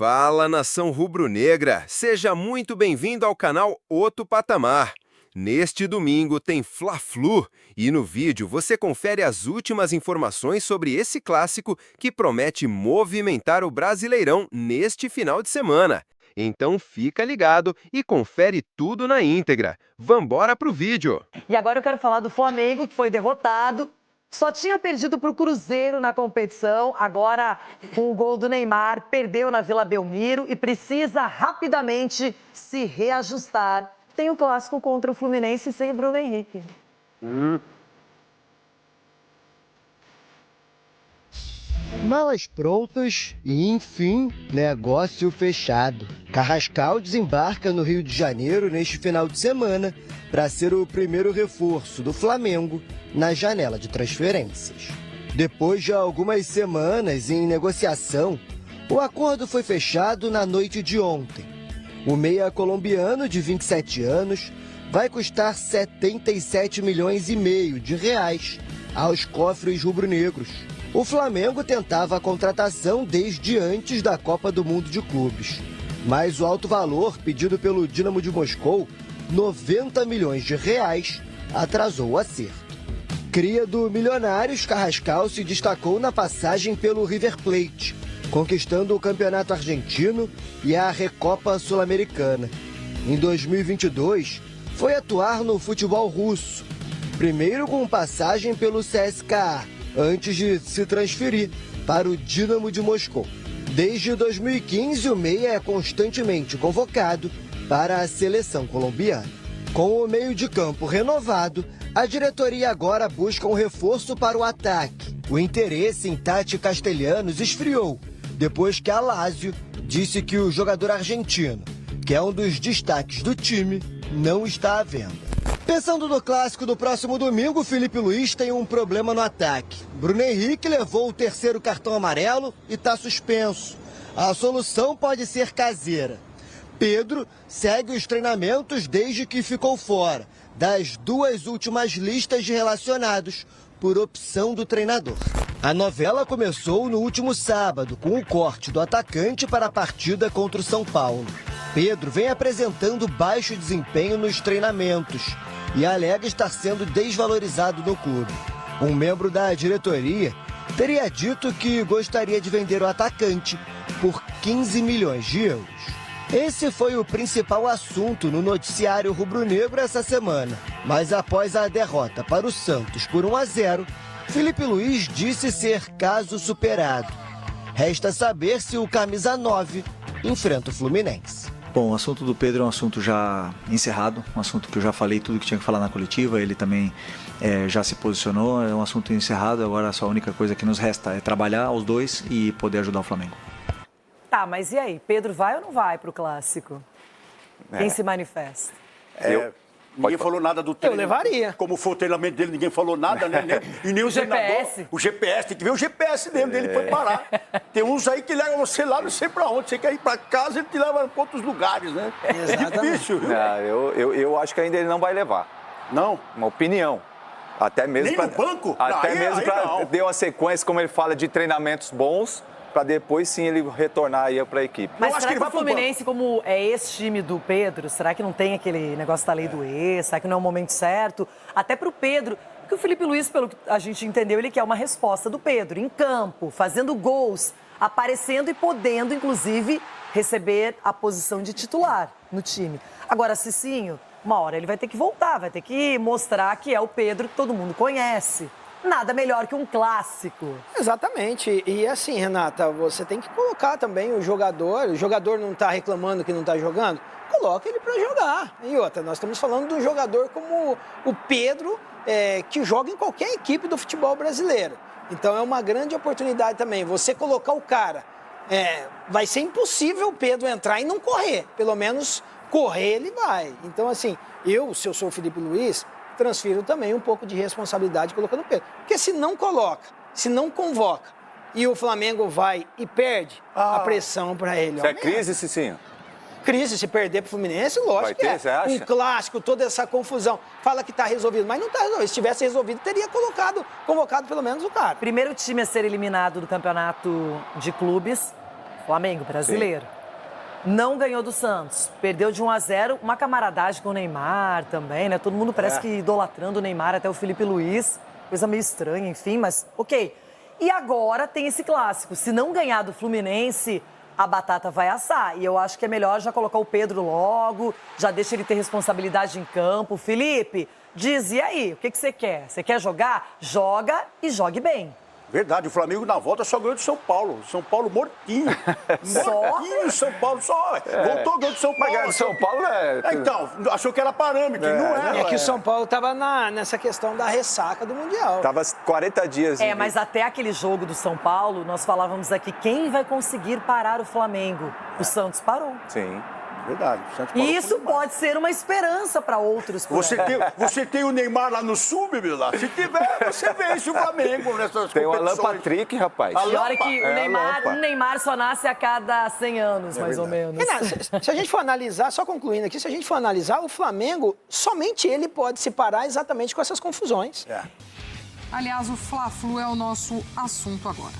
Fala, nação rubro-negra! Seja muito bem-vindo ao canal Outro Patamar. Neste domingo tem Fla-Flu e no vídeo você confere as últimas informações sobre esse clássico que promete movimentar o Brasileirão neste final de semana. Então fica ligado e confere tudo na íntegra. Vambora pro vídeo! E agora eu quero falar do Flamengo, que foi derrotado. Só tinha perdido para o Cruzeiro na competição, agora com o gol do Neymar, perdeu na Vila Belmiro e precisa rapidamente se reajustar. Tem o clássico contra o Fluminense sem Bruno Henrique. Malas prontas e, enfim, negócio fechado. Carrascal desembarca no Rio de Janeiro neste final de semana para ser o primeiro reforço do Flamengo na janela de transferências. Depois de algumas semanas em negociação, o acordo foi fechado na noite de ontem. O meia colombiano de 27 anos vai custar 77 milhões e meio de reais aos cofres rubro-negros. O Flamengo tentava a contratação desde antes da Copa do Mundo de Clubes, mas o alto valor pedido pelo Dínamo de Moscou, 90 milhões de reais, atrasou o acerto. Cria do Milionários, Carrascal se destacou na passagem pelo River Plate, conquistando o Campeonato Argentino e a Recopa Sul-Americana. Em 2022, foi atuar no futebol russo, primeiro com passagem pelo CSKA, antes de se transferir para o Dínamo de Moscou. Desde 2015, o meia é constantemente convocado para a seleção colombiana. Com o meio de campo renovado, a diretoria agora busca um reforço para o ataque. O interesse em Tati Castellanos esfriou, depois que a Lazio disse que o jogador argentino, que é um dos destaques do time, não está à venda. Pensando no clássico do próximo domingo, Felipe Luiz tem um problema no ataque. Bruno Henrique levou o terceiro cartão amarelo e está suspenso. A solução pode ser caseira. Pedro segue os treinamentos desde que ficou fora das duas últimas listas de relacionados por opção do treinador. A novela começou no último sábado com o corte do atacante para a partida contra o São Paulo. Pedro vem apresentando baixo desempenho nos treinamentos e alega estar sendo desvalorizado no clube. Um membro da diretoria teria dito que gostaria de vender o atacante por 15 milhões de euros. Esse foi o principal assunto no noticiário rubro-negro essa semana. Mas após a derrota para o Santos por 1-0, Felipe Luiz disse ser caso superado. Resta saber se o camisa 9 enfrenta o Fluminense. Bom, o assunto do Pedro é um assunto já encerrado, um assunto que eu já falei tudo que tinha que falar na coletiva, ele também já se posicionou, é um assunto encerrado, agora só a única coisa que nos resta é trabalhar os dois e poder ajudar o Flamengo. Tá, mas e aí? Pedro vai ou não vai pro clássico? Quem se manifesta? Ninguém falou nada do treino. Eu levaria. Como foi o treinamento dele, ninguém falou nada, né? E nem o GPS. O GPS, tem que ver o GPS dele, ele foi parar. Tem uns aí que levam você lá, não sei pra onde. Você quer ir pra casa, ele te leva pra outros lugares, né? Exatamente. É difícil, viu? Eu acho que ainda ele não vai levar. Não? Uma opinião. Até mesmo Nem no banco? Até Aí mesmo para não. ter uma sequência, como ele fala, de treinamentos bons, para depois sim ele retornar aí para a equipe. Mas Eu acho será que ele que vai o pro Fluminense, como é esse time do Pedro, será que não tem aquele negócio da lei do ex? Será que não é o momento certo? Até pro Pedro, porque o Felipe Luiz, pelo que a gente entendeu, ele quer uma resposta do Pedro, em campo, fazendo gols, aparecendo e podendo, inclusive, receber a posição de titular no time. Agora, Cicinho, uma hora ele vai ter que voltar, vai ter que mostrar que é o Pedro que todo mundo conhece. Nada melhor que um clássico. Exatamente. E assim, Renata, você tem que colocar também o jogador não está reclamando que não está jogando, coloca ele para jogar. E outra, nós estamos falando de um jogador como o Pedro, que joga em qualquer equipe do futebol brasileiro. Então é uma grande oportunidade também. Você colocar o cara, vai ser impossível o Pedro entrar e não correr. Pelo menos correr ele vai. Então assim, se eu sou o Felipe Luiz, transfiro também um pouco de responsabilidade colocando o Pedro. Porque se não coloca, se não convoca e o Flamengo vai e perde, a pressão para ele Isso é aumenta. crise, Cicinho? Crise, se perder pro Fluminense, lógico Vai que ter, você acha? Um clássico, toda essa confusão. Fala que tá resolvido, mas não tá resolvido. Se tivesse resolvido, teria convocado pelo menos o cara. Primeiro time a ser eliminado do campeonato de clubes Flamengo brasileiro. Não ganhou do Santos, perdeu de 1-0, uma camaradagem com o Neymar também, né? Todo mundo parece que idolatrando o Neymar, até o Felipe Luiz, coisa meio estranha, enfim, mas ok. E agora tem esse clássico, se não ganhar do Fluminense, a batata vai assar. E eu acho que é melhor já colocar o Pedro logo, já deixa ele ter responsabilidade em campo. Felipe, diz, e aí, o que você quer? Você quer jogar? Joga e jogue bem. Verdade, o Flamengo na volta só ganhou do São Paulo. São Paulo mortinho. Mortinho, São Paulo só. Voltou, ganhou do São Paulo. Mas ganhar do São Paulo Então, achou que era parâmetro, e não era. É que o São Paulo estava nessa questão da ressaca do Mundial. Tava 40 dias. Mas até aquele jogo do São Paulo, nós falávamos aqui, quem vai conseguir parar o Flamengo? O Santos parou. Sim. Verdade. O Santos parou. E isso pode ser uma esperança para outros. Você tem o Neymar lá no sub, meu lá. Se tiver, você vence o Flamengo nessas Tem o competições. Alan Patrick, rapaz. E olha que o Neymar só nasce a cada 100 anos, mais ou menos. Renato, se a gente for analisar, só concluindo aqui, se a gente for analisar, o Flamengo, somente ele pode se parar exatamente com essas confusões. Aliás, o Fla-Flu é o nosso assunto agora.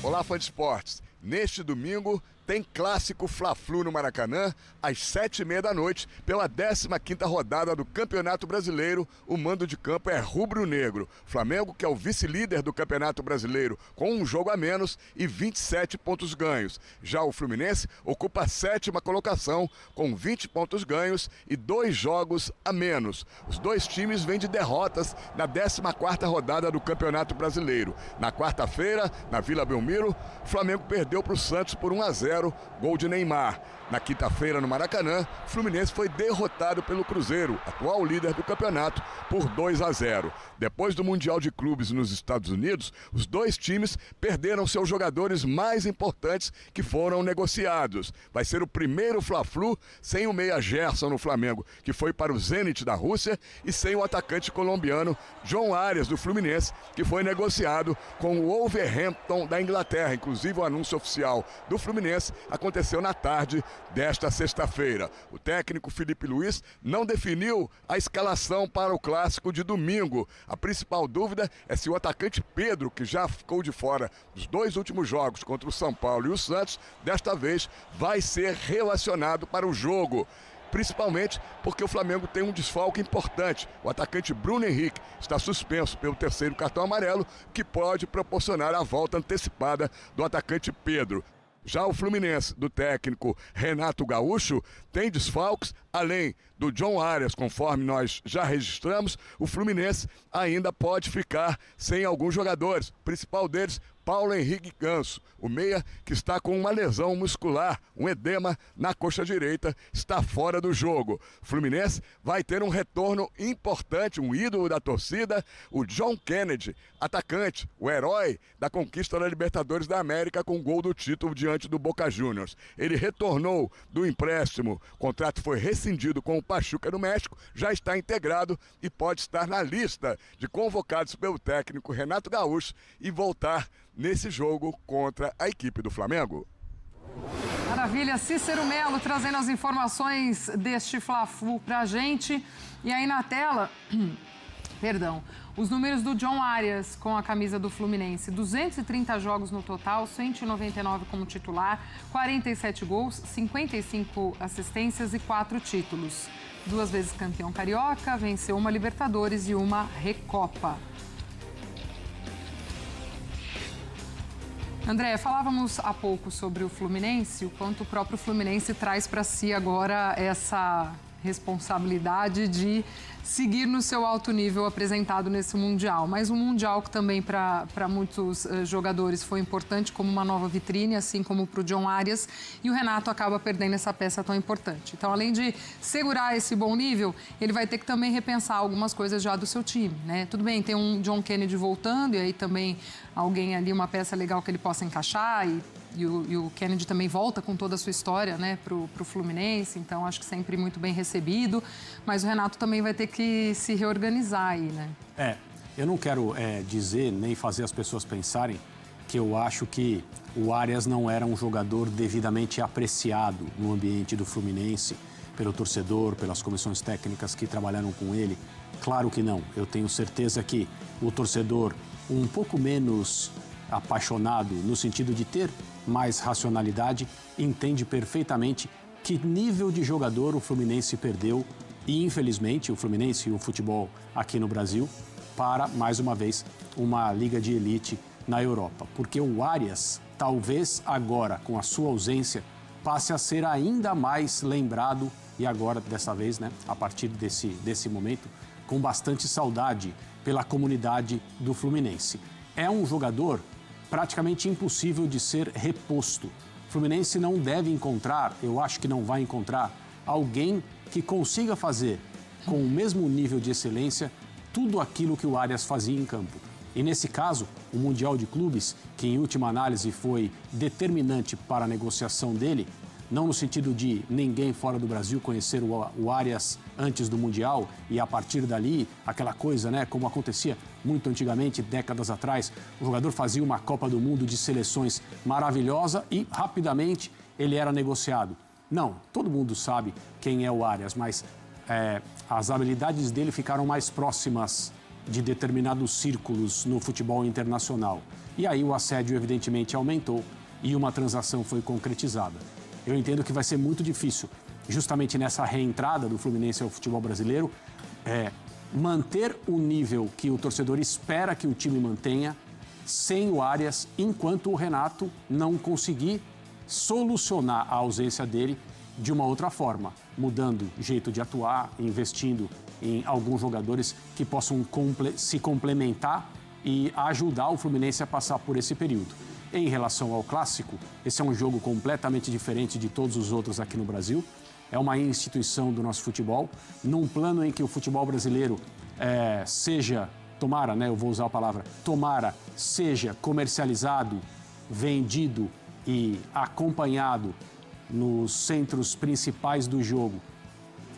Olá, fã de esportes. Neste domingo tem clássico Fla-Flu no Maracanã, às 7h30 da noite, pela 15ª rodada do Campeonato Brasileiro. O mando de campo é rubro-negro. Flamengo, que é o vice-líder do Campeonato Brasileiro, com um jogo a menos e 27 pontos ganhos. Já o Fluminense ocupa a 7ª colocação, com 20 pontos ganhos e 2 jogos a menos. Os dois times vêm de derrotas na 14ª rodada do Campeonato Brasileiro. Na quarta-feira, na Vila Belmiro, o Flamengo perdeu para o Santos por 1-0. Gol de Neymar. Na quinta-feira, no Maracanã, o Fluminense foi derrotado pelo Cruzeiro, atual líder do campeonato, por 2-0. Depois do Mundial de Clubes nos Estados Unidos, os dois times perderam seus jogadores mais importantes que foram negociados. Vai ser o primeiro Fla-Flu sem o meia Gerson no Flamengo, que foi para o Zenit da Rússia, e sem o atacante colombiano John Arias, do Fluminense, que foi negociado com o Wolverhampton da Inglaterra. Inclusive, o anúncio oficial do Fluminense aconteceu na tarde desta sexta-feira. O técnico Felipe Luiz não definiu a escalação para o clássico de domingo. A principal dúvida é se o atacante Pedro, que já ficou de fora dos 2 últimos jogos contra o São Paulo e o Santos, desta vez vai ser relacionado para o jogo. Principalmente porque o Flamengo tem um desfalque importante. O atacante Bruno Henrique está suspenso pelo 3º cartão amarelo, que pode proporcionar a volta antecipada do atacante Pedro. Já o Fluminense, do técnico Renato Gaúcho, tem desfalques, além do John Arias, conforme nós já registramos. O Fluminense ainda pode ficar sem alguns jogadores, o principal deles, Paulo Henrique Ganso, o meia que está com uma lesão muscular, um edema na coxa direita, está fora do jogo. O Fluminense vai ter um retorno importante, um ídolo da torcida, o John Kennedy, atacante, o herói da conquista da Libertadores da América com o gol do título diante do Boca Juniors. Ele retornou do empréstimo, o contrato foi rescindido com o Pachuca no México, já está integrado e pode estar na lista de convocados pelo técnico Renato Gaúcho e voltar nesse jogo contra a equipe do Flamengo. Maravilha, Cícero Melo trazendo as informações deste Fla-Flu pra gente. E aí na tela, os números do John Arias com a camisa do Fluminense. 230 jogos no total, 199 como titular, 47 gols, 55 assistências e 4 títulos. 2 vezes campeão carioca, venceu uma Libertadores e uma Recopa. André, falávamos há pouco sobre o Fluminense, o quanto o próprio Fluminense traz para si agora essa responsabilidade de seguir no seu alto nível apresentado nesse Mundial. Mas um Mundial que também para muitos jogadores foi importante como uma nova vitrine, assim como para o John Arias, e o Renato acaba perdendo essa peça tão importante. Então, além de segurar esse bom nível, ele vai ter que também repensar algumas coisas já do seu time, né? Tudo bem, tem um John Kennedy voltando, e aí também alguém ali, uma peça legal que ele possa encaixar, e o Kennedy também volta com toda a sua história, né, pro Fluminense, então acho que sempre muito bem recebido, mas o Renato também vai ter que se reorganizar aí, né? Eu não quero dizer nem fazer as pessoas pensarem que eu acho que o Arias não era um jogador devidamente apreciado no ambiente do Fluminense, pelo torcedor, pelas comissões técnicas que trabalharam com ele. Claro que não. Eu tenho certeza que o torcedor um pouco menos apaixonado no sentido de ter mais racionalidade, entende perfeitamente que nível de jogador o Fluminense perdeu e, infelizmente, o Fluminense e o futebol aqui no Brasil para, mais uma vez, uma liga de elite na Europa. Porque o Arias, talvez agora, com a sua ausência, passe a ser ainda mais lembrado e agora, dessa vez, né, a partir desse momento, com bastante saudade pela comunidade do Fluminense. É um jogador praticamente impossível de ser reposto. O Fluminense não deve encontrar, eu acho que não vai encontrar, alguém que consiga fazer com o mesmo nível de excelência tudo aquilo que o Arias fazia em campo. E nesse caso, o Mundial de Clubes, que em última análise foi determinante para a negociação dele, não no sentido de ninguém fora do Brasil conhecer o Arias antes do Mundial e a partir dali, aquela coisa, né, como acontecia muito antigamente, décadas atrás, o jogador fazia uma Copa do Mundo de seleções maravilhosa e rapidamente ele era negociado. Não, todo mundo sabe quem é o Arias, mas as habilidades dele ficaram mais próximas de determinados círculos no futebol internacional. E aí o assédio evidentemente aumentou e uma transação foi concretizada. Eu entendo que vai ser muito difícil, justamente nessa reentrada do Fluminense ao futebol brasileiro, manter o nível que o torcedor espera que o time mantenha sem o Arias, enquanto o Renato não conseguir solucionar a ausência dele de uma outra forma, mudando jeito de atuar, investindo em alguns jogadores que possam se complementar e ajudar o Fluminense a passar por esse período. Em relação ao Clássico, esse é um jogo completamente diferente de todos os outros aqui no Brasil. É uma instituição do nosso futebol, num plano em que o futebol brasileiro seja, tomara, né, eu vou usar a palavra, tomara, seja comercializado, vendido e acompanhado nos centros principais do jogo,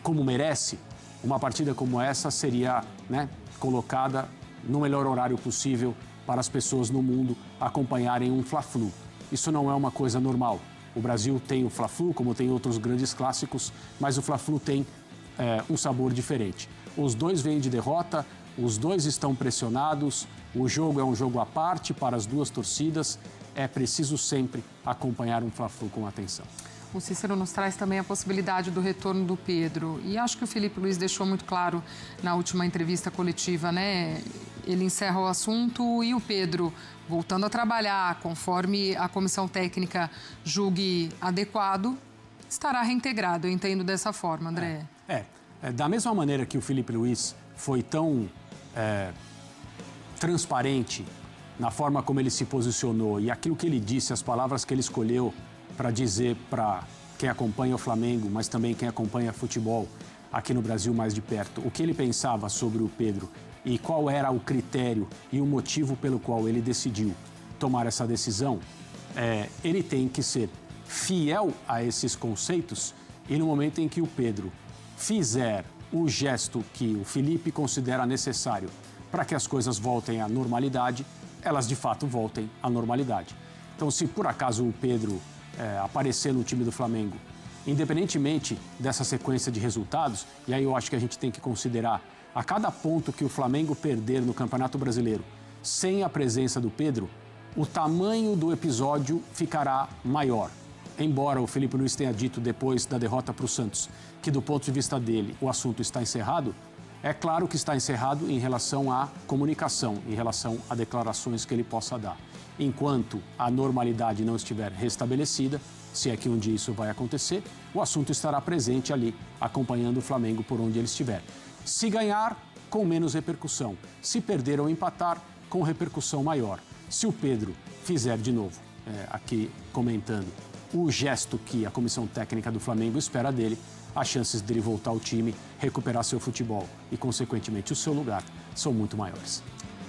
como merece. Uma partida como essa seria, né, colocada no melhor horário possível para as pessoas no mundo acompanharem um Fla-Flu. Isso não é uma coisa normal. O Brasil tem o Fla-Flu, como tem outros grandes clássicos, mas o Fla-Flu tem um sabor diferente. Os dois vêm de derrota, os dois estão pressionados, o jogo é um jogo à parte para as duas torcidas. É preciso sempre acompanhar um Fla-Flu com atenção. O Cícero nos traz também a possibilidade do retorno do Pedro. E acho que o Felipe Luiz deixou muito claro na última entrevista coletiva, né? Ele encerra o assunto e o Pedro, voltando a trabalhar conforme a comissão técnica julgue adequado, estará reintegrado. Eu entendo dessa forma, André. Da mesma maneira que o Felipe Luiz foi tão transparente na forma como ele se posicionou e aquilo que ele disse, as palavras que ele escolheu para dizer para quem acompanha o Flamengo, mas também quem acompanha futebol aqui no Brasil mais de perto, o que ele pensava sobre o Pedro e qual era o critério e o motivo pelo qual ele decidiu tomar essa decisão, ele tem que ser fiel a esses conceitos e no momento em que o Pedro fizer o gesto que o Felipe considera necessário para que as coisas voltem à normalidade, elas de fato voltem à normalidade. Então, se por acaso o Pedro aparecer no time do Flamengo, independentemente dessa sequência de resultados, e aí eu acho que a gente tem que considerar a cada ponto que o Flamengo perder no Campeonato Brasileiro, sem a presença do Pedro, o tamanho do episódio ficará maior. Embora o Felipe Luiz tenha dito depois da derrota para o Santos que, do ponto de vista dele, o assunto está encerrado, é claro que está encerrado em relação à comunicação, em relação a declarações que ele possa dar. Enquanto a normalidade não estiver restabelecida, se é que um dia isso vai acontecer, o assunto estará presente ali, acompanhando o Flamengo por onde ele estiver. Se ganhar, com menos repercussão. Se perder ou empatar, com repercussão maior. Se o Pedro fizer de novo, aqui comentando, o gesto que a comissão técnica do Flamengo espera dele, as chances dele voltar ao time, recuperar seu futebol e, consequentemente, o seu lugar são muito maiores.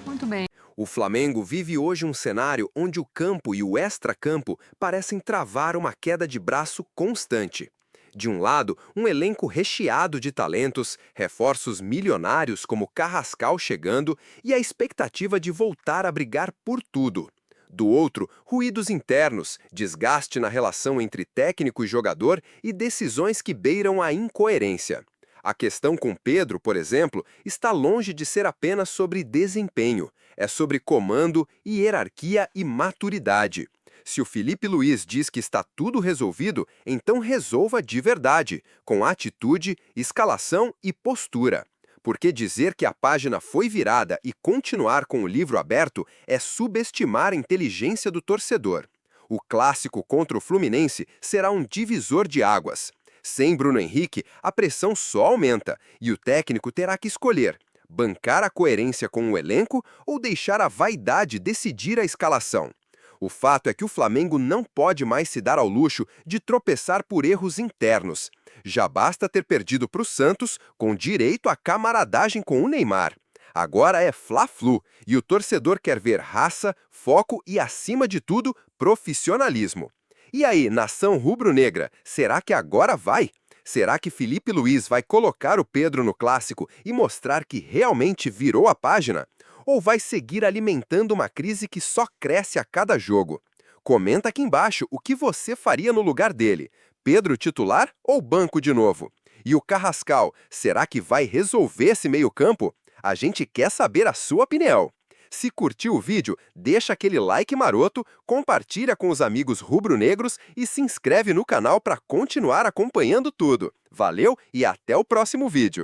Muito bem. O Flamengo vive hoje um cenário onde o campo e o extracampo parecem travar uma queda de braço constante. De um lado, um elenco recheado de talentos, reforços milionários como Carrascal chegando e a expectativa de voltar a brigar por tudo. Do outro, ruídos internos, desgaste na relação entre técnico e jogador e decisões que beiram a incoerência. A questão com Pedro, por exemplo, está longe de ser apenas sobre desempenho. é sobre comando, hierarquia e maturidade. Se o Felipe Luiz diz que está tudo resolvido, então resolva de verdade, com atitude, escalação e postura. Porque dizer que a página foi virada e continuar com o livro aberto é subestimar a inteligência do torcedor. O clássico contra o Fluminense será um divisor de águas. Sem Bruno Henrique, a pressão só aumenta e o técnico terá que escolher: bancar a coerência com o elenco ou deixar a vaidade decidir a escalação. O fato é que o Flamengo não pode mais se dar ao luxo de tropeçar por erros internos. Já basta ter perdido para o Santos, com direito à camaradagem com o Neymar. Agora é Fla-Flu e o torcedor quer ver raça, foco e, acima de tudo, profissionalismo. E aí, nação rubro-negra, será que agora vai? Será que Felipe Luiz vai colocar o Pedro no clássico e mostrar que realmente virou a página? Ou vai seguir alimentando uma crise que só cresce a cada jogo? Comenta aqui embaixo o que você faria no lugar dele. Pedro titular ou banco de novo? E o Carrascal, será que vai resolver esse meio-campo? A gente quer saber a sua opinião. Se curtiu o vídeo, deixa aquele like maroto, compartilha com os amigos rubro-negros e se inscreve no canal para continuar acompanhando tudo. Valeu e até o próximo vídeo!